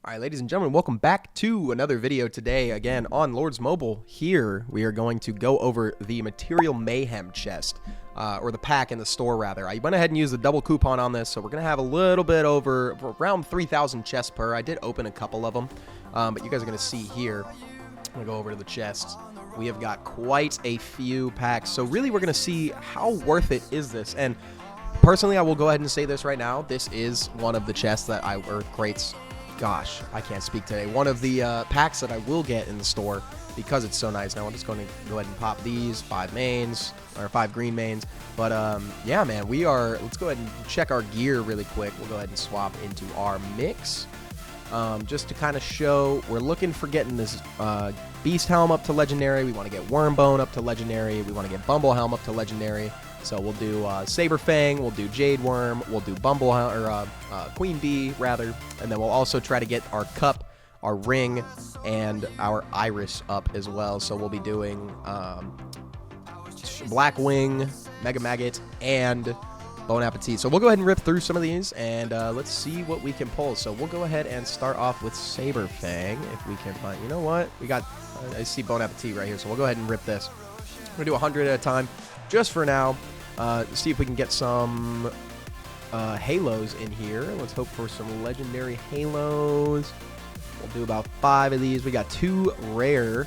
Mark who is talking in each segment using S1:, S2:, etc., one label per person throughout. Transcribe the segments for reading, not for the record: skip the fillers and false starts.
S1: All right, ladies and gentlemen, welcome back to another video today, again, on Lords Mobile. Here, we are going to go over the Material Mayhem chest, or the pack in the store, rather. I went ahead and used the double coupon on this, so we're going to have a little bit over, around 3,000 chests per. I did open a couple of them, but you guys are going to see here. I'm going to go over to the chests. We have got quite a few packs, so really we're going to see how worth it is this. And personally, I will go ahead and say this right now. This is one of the chests that or crates. Gosh, I can't speak today. One of the packs that I will get in the store because it's so nice. Now I'm just going to go ahead and pop these 5 mains or 5 green mains. But yeah, man, let's go ahead and check our gear really quick. We'll go ahead and swap into our mix just to kind of show we're looking for getting this Beast Helm up to Legendary. We want to get Wormbone up to Legendary. We want to get Bumble Helm up to Legendary. So we'll do Saber Fang, we'll do Jade Worm, we'll do Bumble or Queen Bee rather, and then we'll also try to get our cup, our ring, and our iris up as well. So we'll be doing Black Wing, Mega Maggot, and Bon Appetit. So we'll go ahead and rip through some of these, and let's see what we can pull. So we'll go ahead and start off with Saber Fang if we can find. You know what? We got. I see Bon Appetit right here, so we'll go ahead and rip this. We're gonna do 100 at a time, just for now. See if we can get some halos in here. Let's hope for some legendary halos. We'll do about 5 of these. We got 2 rare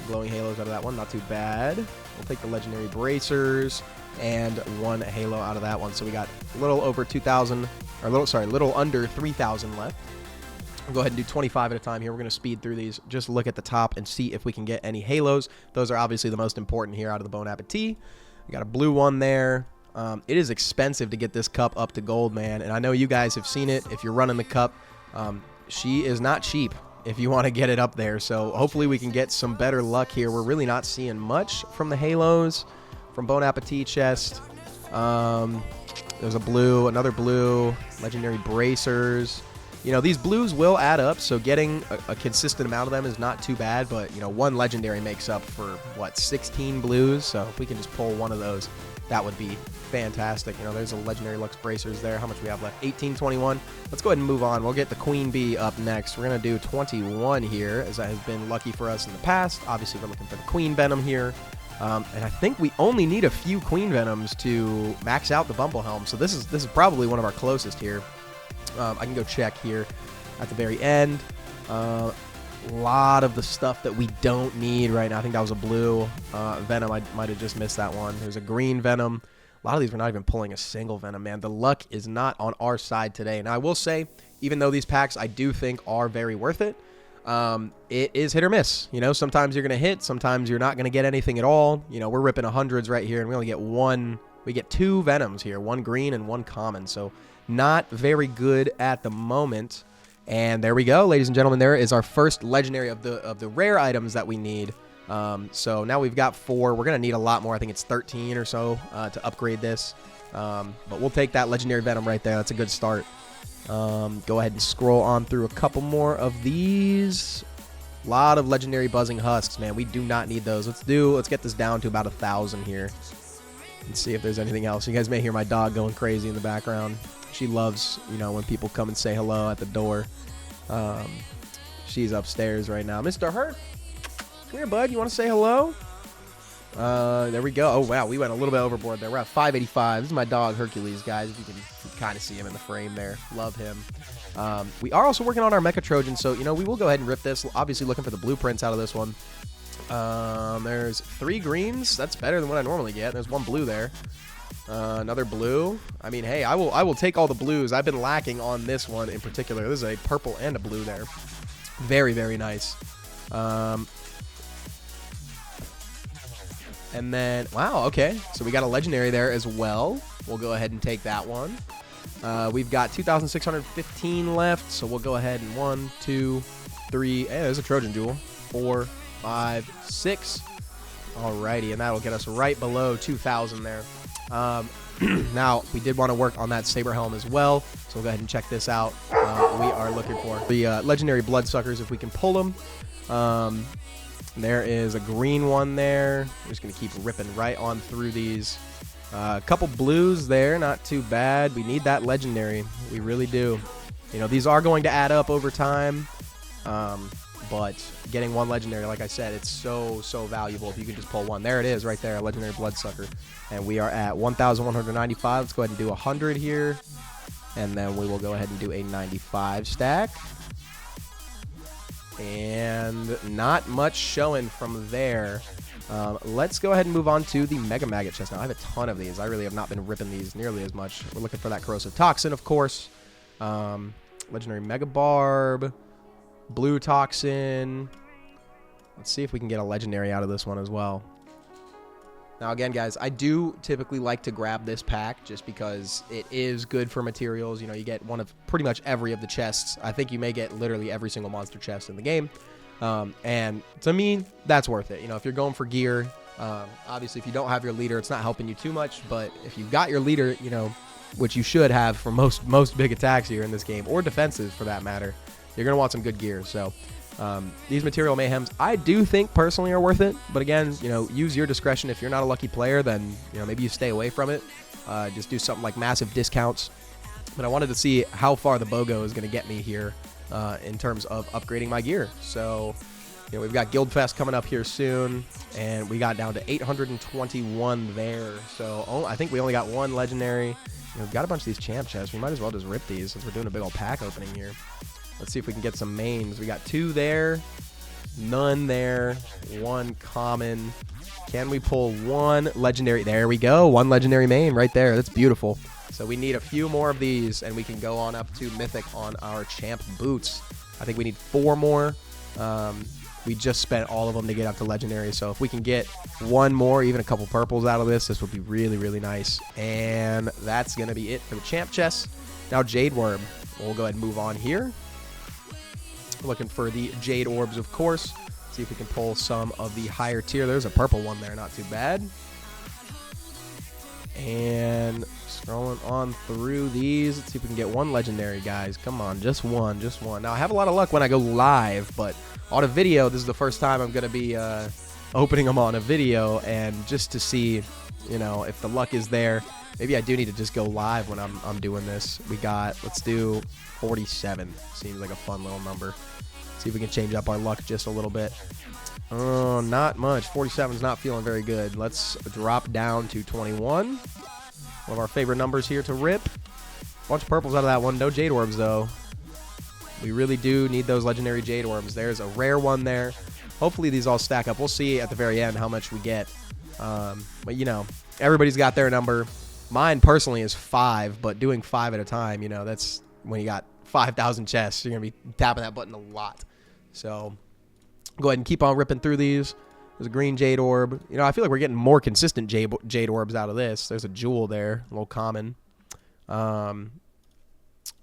S1: glowing halos out of that one. Not too bad. We'll take the legendary bracers and 1 halo out of that one. So we got a little over 2,000, or little under 3,000 left. We'll go ahead and do 25 at a time here. We're going to speed through these. Just look at the top and see if we can get any halos. Those are obviously the most important here out of the Bon Appetit. We got a blue one there. It is expensive to get this cup up to gold, man. And I know you guys have seen it. If you're running the cup, she is not cheap if you want to get it up there. So hopefully we can get some better luck here. We're really not seeing much from the halos, from Bon Appetit chest. There's a blue, another blue, legendary bracers. You know, these blues will add up, so getting a consistent amount of them is not too bad, but, you know, 1 legendary makes up for, what, 16 blues? So if we can just pull 1 of those, that would be fantastic. You know, there's a legendary Lux Bracers there. How much we have left? 1821. Let's go ahead and move on. We'll get the Queen Bee up next. We're going to do 21 here, as that has been lucky for us in the past. Obviously, we're looking for the Queen Venom here. And I think we only need a few Queen Venoms to max out the Bumble Helm, so this is probably one of our closest here. I can go check here at the very end. A lot of the stuff that we don't need right now. I think that was a blue Venom. I might have just missed that one. There's a green Venom. A lot of these we're not even pulling a single Venom, man. The luck is not on our side today. Now, I will say, even though these packs I do think are very worth it, it is hit or miss. You know, sometimes you're going to hit. Sometimes you're not going to get anything at all. You know, we're ripping 100s right here, and we only get 1. We get 2 Venoms here, 1 green and 1 common. So not very good at the moment. And there we go, ladies and gentlemen. There is our first legendary of the rare items that we need. So now we've got 4. We're going to need a lot more. I think it's 13 or so to upgrade this. But we'll take that legendary Venom right there. That's a good start. Go ahead and scroll on through a couple more of these. A lot of legendary buzzing husks, man. We do not need those. Let's get this down to about 1,000 here. Let's see if there's anything else. You guys may hear my dog going crazy in the background. She loves, you know, when people come and say hello at the door. She's upstairs right now. Mr. Hurt, come here, bud. You want to say hello? There we go. Oh, wow. We went a little bit overboard there. We're at 585. This is my dog, Hercules, guys. If you can kind of see him in the frame there. Love him. We are also working on our Mecha Trojan, so, you know, we will go ahead and rip this. Obviously looking for the blueprints out of this one. There's 3 greens. That's better than what I normally get. There's 1 blue there. Another blue. I mean, hey, I will take all the blues. I've been lacking on this one in particular. There's a purple and a blue there. Very, very nice. And then, wow, okay. So we got a legendary there as well. We'll go ahead and take that one. We've got 2,615 left, so we'll go ahead and 1, 2, 3. Hey, there's a Trojan Jewel. 4, 5, 6. Alrighty, and that'll get us right below 2,000 there. Now, we did want to work on that Saber Helm as well, so we'll go ahead and check this out. We are looking for the legendary Bloodsuckers if we can pull them. There is a green one there. We're just going to keep ripping right on through these. A couple blues there, not too bad. We need that legendary. We really do. You know, these are going to add up over time. But getting one legendary, like I said, it's so valuable if you can just pull one. There it is right there, a legendary Bloodsucker. And we are at 1,195. Let's go ahead and do 100 here. And then we will go ahead and do a 95 stack. And not much showing from there. Let's go ahead and move on to the Mega Maggot chest. Now, I have a ton of these. I really have not been ripping these nearly as much. We're looking for that Corrosive Toxin, of course. Legendary Mega Barb. Blue Toxin. Let's see if we can get a legendary out of this one as well. Now, again, guys, I do typically like to grab this pack just because it is good for materials. You know, you get one of pretty much every of the chests. I think you may get literally every single monster chest in the game. And to me, that's worth it. You know, if you're going for gear, obviously, if you don't have your leader, it's not helping you too much. But if you've got your leader, you know, which you should have for most big attacks here in this game, or defenses for that matter, you're going to want some good gear. So these Material Mayhems, I do think personally are worth it. But again, you know, use your discretion. If you're not a lucky player, then, you know, maybe you stay away from it. Just do something like massive discounts. But I wanted to see how far the BOGO is going to get me here in terms of upgrading my gear. So, you know, we've got Guildfest coming up here soon. And we got down to 821 there. So I think we only got one legendary. You know, we've got a bunch of these champ chests. We might as well just rip these since we're doing a big old pack opening here. Let's see if we can get some mains. We got 2 there, none there, 1 common. Can we pull 1 legendary? There we go. 1 legendary main right there. That's beautiful. So we need a few more of these, and we can go on up to Mythic on our champ boots. I think we need 4 more. We just spent all of them to get up to legendary. So if we can get 1 more, even a couple purples out of this would be really, really nice. And that's going to be it for the champ chest. Now Jade Worm. We'll go ahead and move on here. Looking for the Jade Orbs, of course. See if we can pull some of the higher tier. There's a purple one there, not too bad. And scrolling on through these. Let's see if we can get 1 legendary, guys. Come on, just one. Now, I have a lot of luck when I go live, but on a video, this is the first time I'm going to be opening them on a video. And just to see, you know, if the luck is there. Maybe I do need to just go live when I'm doing this. We got, let's do 47. Seems like a fun little number. See if we can change up our luck just a little bit. Oh, not much. 47 is not feeling very good. Let's drop down to 21. One of our favorite numbers here to rip. Bunch of purples out of that one. No Jade Orbs, though. We really do need those legendary Jade Orbs. There's a rare one there. Hopefully these all stack up. We'll see at the very end how much we get. But, you know, everybody's got their number. Mine personally is 5, but doing 5 at a time, you know, that's when you got 5,000 chests. You're going to be tapping that button a lot. So go ahead and keep on ripping through these. There's a green Jade Orb. You know, I feel like we're getting more consistent Jade Orbs out of this. There's a Jewel there, a little common. Yeah,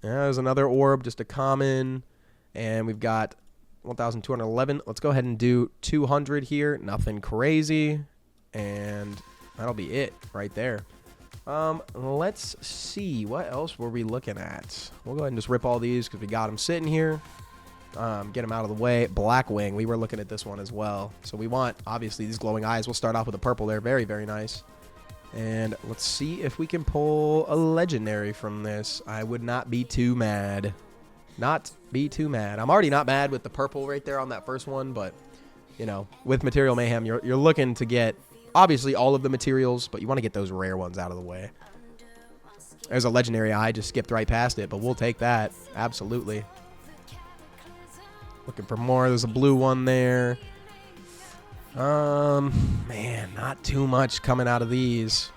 S1: there's another orb, just a common. And we've got 1,211. Let's go ahead and do 200 here. Nothing crazy. And that'll be it right there. Let's see. What else were we looking at? We'll go ahead and just rip all these because we got them sitting here. Get them out of the way. Blackwing. We were looking at this one as well. So we want, obviously, these glowing eyes. We'll start off with a purple there. Very, very nice. And let's see if we can pull a legendary from this. I would not be too mad. Not be too mad. I'm already not mad with the purple right there on that first one, but, you know, with Material Mayhem, you're looking to get, obviously, all of the materials, but you want to get those rare ones out of the way. There's a legendary eye. Just skipped right past it, but we'll take that. Absolutely. Looking for more. There's a blue one there. Man, not too much coming out of these.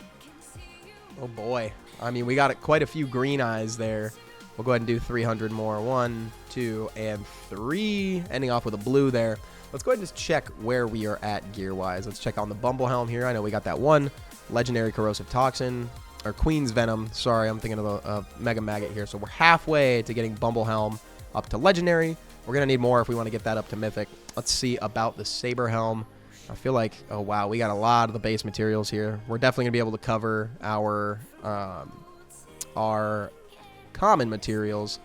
S1: Oh, boy. I mean, we got quite a few green eyes there. We'll go ahead and do 300 more. 1, 2, and 3. Ending off with a blue there. Let's go ahead and just check where we are at gear-wise. Let's check on the Bumble Helm here. I know we got that one legendary Corrosive Toxin. Or Queen's Venom. Sorry, I'm thinking of the Mega Maggot here. So we're halfway to getting Bumble Helm up to legendary. We're going to need more if we want to get that up to Mythic. Let's see about the Saber Helm. I feel like, oh, wow, we got a lot of the base materials here. We're definitely going to be able to cover our common materials.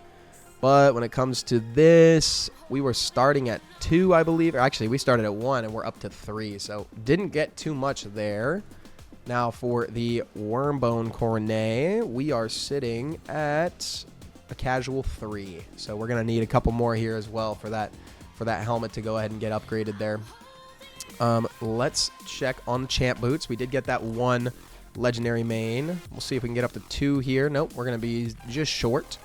S1: But when it comes to this, we were starting at 2, I believe. Or actually, we started at 1, and we're up to 3. So didn't get too much there. Now for the Wormbone Coronet, we are sitting at a casual 3. So we're gonna need a couple more here as well for that helmet to go ahead and get upgraded there. Let's check on champ boots. We did get that 1 legendary main. We'll see if we can get up to 2 here. Nope, we're gonna be just short.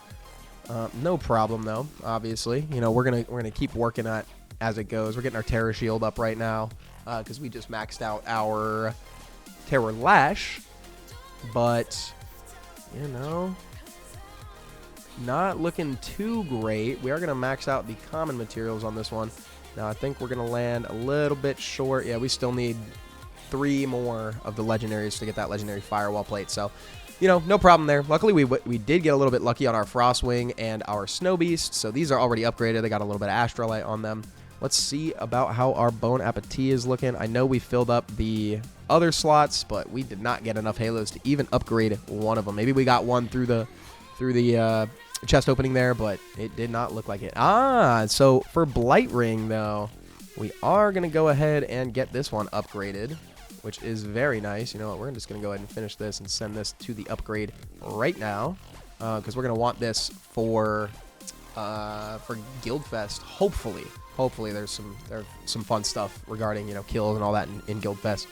S1: No problem though. Obviously, you know, we're gonna keep working at as it goes. We're getting our Terror Shield up right now because we just maxed out our Terror Lash, but you know, not looking too great. We are gonna max out the common materials on this one. Now I think we're gonna land a little bit short. Yeah, we still need 3 more of the legendaries to get that legendary firewall plate. So, you know, no problem there. Luckily, we did get a little bit lucky on our Frostwing and our Snow Beast. So these are already upgraded. They got a little bit of Astrolite on them. Let's see about how our Bon Appetit is looking. I know we filled up the other slots, but we did not get enough halos to even upgrade one of them. Maybe we got one through the chest opening there, but it did not look like it. So for Blight Ring, though, we are going to go ahead and get this one upgraded, which is very nice. You know what? We're just going to go ahead and finish this and send this to the upgrade right now because we're going to want this for Guildfest. Hopefully there's some fun stuff regarding, you know, kills and all that in Guildfest.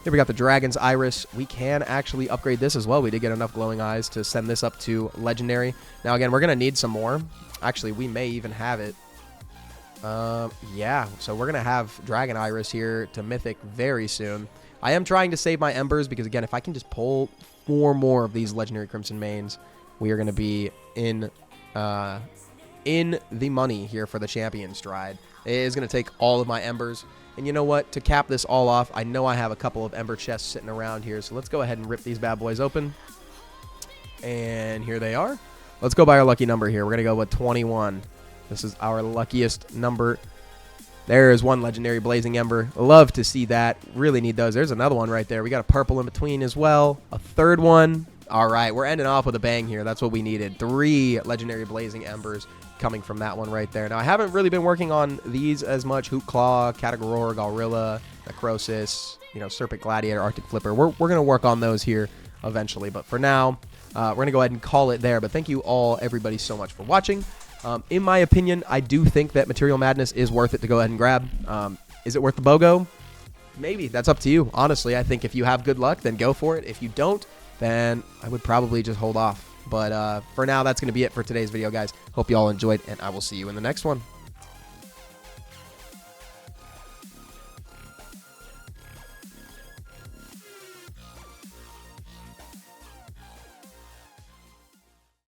S1: Here we got the Dragon's Iris. We can actually upgrade this as well. We did get enough glowing eyes to send this up to legendary. Now again, we're gonna need some more. Actually, we may even have it. Yeah, so we're gonna have Dragon Iris here to mythic very soon. I am trying to save my embers because again, if I can just pull 4 more of these legendary Crimson Mains, we are gonna be in the money here for the champion stride. It is going to take all of my embers. And you know what? To cap this all off, I know I have a couple of ember chests sitting around here. So let's go ahead and rip these bad boys open. And here they are. Let's go by our lucky number here. We're going to go with 21. This is our luckiest number. There is 1 legendary Blazing Ember. Love to see that. Really need those. There's another one right there. We got a purple in between as well. A 3rd one. All right, we're ending off with a bang here. That's what we needed. 3 legendary Blazing Embers coming from that one right there. Now, I haven't really been working on these as much. Hoot Claw, Catagoror, Galrilla, Necrosis, you know, Serpent Gladiator, Arctic Flipper. We're going to work on those here eventually. But for now, we're going to go ahead and call it there. But thank you all, everybody, so much for watching. In my opinion, I do think that Material Madness is worth it to go ahead and grab. Is it worth the BOGO? Maybe. That's up to you. Honestly, I think if you have good luck, then go for it. If you don't, then I would probably just hold off. But for now, that's going to be it for today's video, guys. Hope you all enjoyed, and I will see you in the next one.